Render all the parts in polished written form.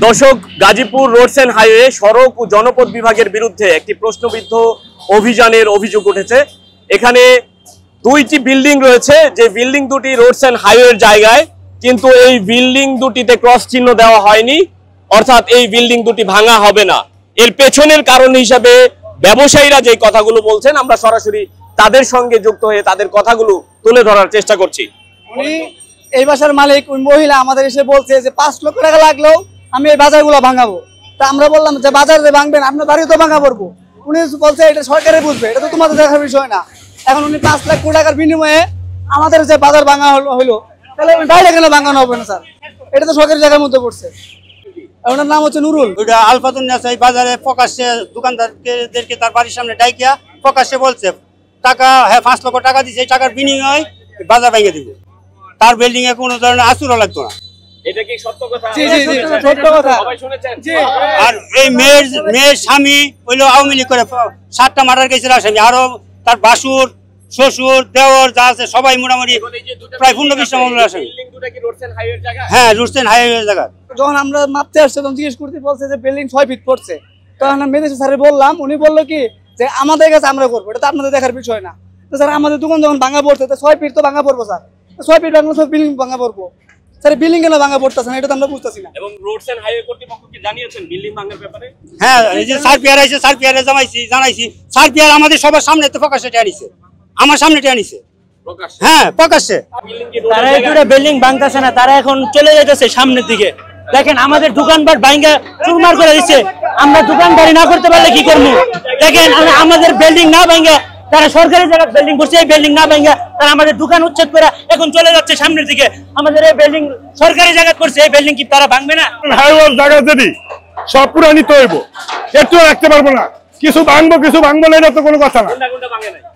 দর্শক, Gazipur Rhodes and highway সড়ক ও জনপথ বিভাগের বিরুদ্ধে একটি প্রশ্নবিদ্ধ অভিযানের অভিযোগ উঠেছে। এখানে দুইটি বিল্ডিং রয়েছে, যে বিল্ডিং দুটি রোডস এন্ড হাইওয়ের জায়গায়, কিন্তু এই বিল্ডিং দুটিতে ক্রস চিহ্ন দেওয়া হয়নি, অর্থাৎ এই বিল্ডিং দুটি ভাঙা হবে না। এর পেছনের কারণ হিসাবে ব্যবসায়ীরা যে কথাগুলো বলছেন, আমরা সরাসরি তাদের সঙ্গে যুক্ত হয়ে তাদের কথাগুলো তুলে ধরার চেষ্টা করছি। উনি এই বাসার মালিক, ওই মহিলা আমাদের এসে বলছে যে 5 লক্ষ টাকা লাগলেও আমি এই বাজারগুলো ভাঙাবো। তা আমরা বললাম যে বাজার যে ভাঙবেন আপনার বাড়ি তো ভাঙা পড়বো। উনি বলছে এটা সরকারে বুঝবে, এটা তো তোমাদের দেখার বিষয় না। এখন উনি 5 লক্ষ টাকার বিনিময়ে আমাদের যে বাজার ভাঙা হলো, তাহলে বাইরে কেন ভাঙানো হবে না স্যার? এটা তো সরকারি জায়গার মধ্যে পড়ছে। ওনার নাম হচ্ছে নুরুল। ওইটা আলফাতুন নেসা এই বাজারে প্রকাশ্যে দোকানদারদেরকে তার বাড়ির সামনে ডাইকিয়া প্রকাশ্যে বলছে টাকা, হ্যাঁ 5 লক্ষ টাকা দিচ্ছে, এই টাকার বিনিময়ে বাজার ভেঙে দিব। তার বিল্ডিং এ কোনো ধরনের আসুরও লাগতো না। এটা কি সত্য কথা? জি জি জি, সত্য কথা। সবাই শুনেছেন? জি। আর এই মেয়ের স্বামী হইলো আওয়ামী লীগ করে 7টা মার্ডার কেসের আসামি, আরো তার বাসুর, শ্বশুর, দেওর যা আছে সবাই মোটামুটি প্রায় 15-20টা মামলার আসামি। হ্যাঁ, রোডস এন্ড হাইওয়ে জায়গা। যখন আমরা মাপতে আসছে তখন জিজ্ঞেস করতে বলছে যে বিল্ডিং 6 ফিট পড়ছে। তখন আমি মেদেশে স্যারে বললাম, উনি বললো কি যে আমাদের কাছে আমরা করবো, এটা তো আপনাদের দেখার বিষয় না। তো স্যার আমাদের দোকান যখন ভাঙা পড়ছে তো 6 ফিট তো ভাঙা পড়বো স্যার, 6 ফিট ভাঙলে সব বিল্ডিং ভাঙা পড়বো স্যার। বিল্ডিং কেন ভাঙা পড়তেছে না এটা তো আমরা বুঝতেছি না। এবং রোডস এন্ড হাইওয়ে কর্তৃপক্ষকে জানিয়েছেন বিল্ডিং ভাঙার ব্যাপারে? হ্যাঁ, এই যে সার্পিয়ার আইছে, সার্পিয়ারে জানাইছি। সার্পিয়ার আমাদের সবার সামনে তো প্রকাশ্যে আনিছে, আমার সামনে আনিছে প্রকাশ্যে। হ্যাঁ, প্রকাশ্যে। তারা এটা বিল্ডিং ভাঙতেছে না, তারা এখন চলে যাইতেছে সামনের দিকে। দেখেন আমাদের দোকানপাট ভাঙা চুরমার করে দিচ্ছে। আমরা দোকানদারি না করতে পারলে কি করবো? দেখেন আমাদের বিল্ডিং না ভাঙা, তারা সরকারি জায়গায় বিল্ডিং করছে, এই বিল্ডিং না ভাঙা তারা আমাদের দোকান উচ্ছেদ করে এখন চলে যাচ্ছে সামনের দিকে। আমাদের এই বিল্ডিং সরকারি জায়গা করছে, এই বিল্ডিং কি তারা ভাঙবে না? হাইওয়ের জায়গা যদি সব পুরানি তো হইব, একটু রাখতে পারবো না। কিছু ভাঙবো কিছু ভাঙবো না, এটা তো কোনো কথা না।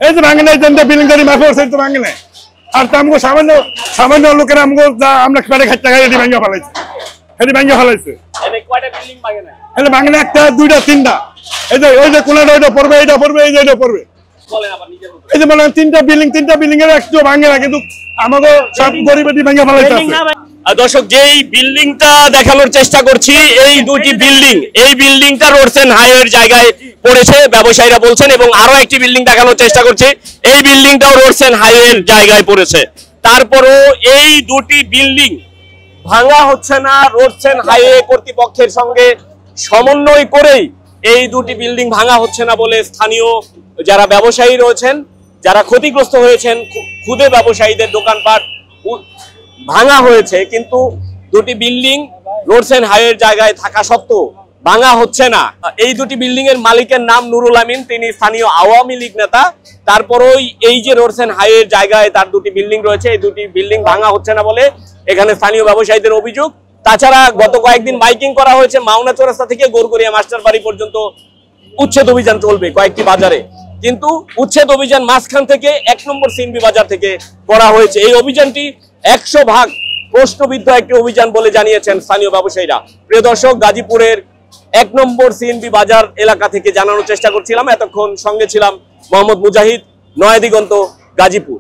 এই যে ভাঙে নাই, বিল্ডিং গাড়ি মাফে সেই তো ভাঙে নাই। আর তো আমাকে সামান্য লোকেরা আমরা পেটে খাইতে খাই এটি ভাঙা ফেলাইছে, এটি ভাঙা ফেলাইছে। এটা ভাঙে না, 1টা 2টা 3টা। এই যে ওই যে কোনটা ওইটা পড়বে, এইটা পড়বে, এই যে এটা পড়বে। এই যে বলেন 3টা বিল্ডিং এর একটু ভাঙে না, কিন্তু আমাকে সব গরিবেটি ভাঙা ফেলাইছে। দর্শক, যেই বিল্ডিংটা দেখানোর চেষ্টা করছি, এই দুটি বিল্ডিং, এই বিল্ডিংটা রোডস এন্ড হাইওয়ের জায়গায় পড়েছে ব্যবসায়ীরা বলছেন, এবং আরো একটি বিল্ডিং দেখানোর চেষ্টা করছি, এই বিল্ডিংটাও রোডস এন্ড হাইওয়ের জায়গায় পড়েছে। তারপরও এই দুটি বিল্ডিং ভাঙা হচ্ছে না। রোডস এন্ড হাইওয়ে কর্তৃপক্ষের সঙ্গে সমন্বয় করেই এই দুটি বিল্ডিং ভাঙা হচ্ছে না বলে স্থানীয় যারা ব্যবসায়ী রয়েছেন, যারা ক্ষতিগ্রস্ত হয়েছেন, খুদে ব্যবসায়ীদের দোকানপাট ভাঙা হয়েছে, কিন্তু দুটি বিল্ডিং রোডস এন্ড হাইওয়ের জায়গায় থাকা সত্ত্বেও ভাঙা হচ্ছে না। এই দুটি বিল্ডিং এর মালিকের নাম নুরুল আমিন, তিনি স্থানীয় আওয়ামী লীগ নেতা। তারপরেও এই যে রোডস এন্ড হাইওয়ের জায়গায় তার দুটি বিল্ডিং রয়েছে, এই দুটি বিল্ডিং ভাঙা হচ্ছে না বলে এখানে স্থানীয় ব্যবসায়ীদের অভিযোগ। তাছাড়া গত কয়েকদিন মাইকিং করা হয়েছে, মাওনা চৌরাস্তা থেকে গড়গড়িয়া মাস্টার বাড়ি পর্যন্ত উচ্ছেদ অভিযান চলবে কয়েকটি বাজারে, কিন্তু উচ্ছেদ অভিযান মাঝখান থেকে 1 নম্বর সিএনবি বাজার থেকে করা হয়েছে। এই অভিযানটি 100% প্রশ্নবিদ্ধ একটি অভিযান বলে জানিয়েছেন স্থানীয় ব্যবসায়ীরা। প্রিয় দর্শক, গাজীপুরের 1 নম্বর সিএনবি বাজার এলাকা থেকে জানানোর চেষ্টা করছিলাম। এতক্ষণ সঙ্গে ছিলাম মোহাম্মদ মুজাহিদ, নয়া দিগন্ত, গাজীপুর।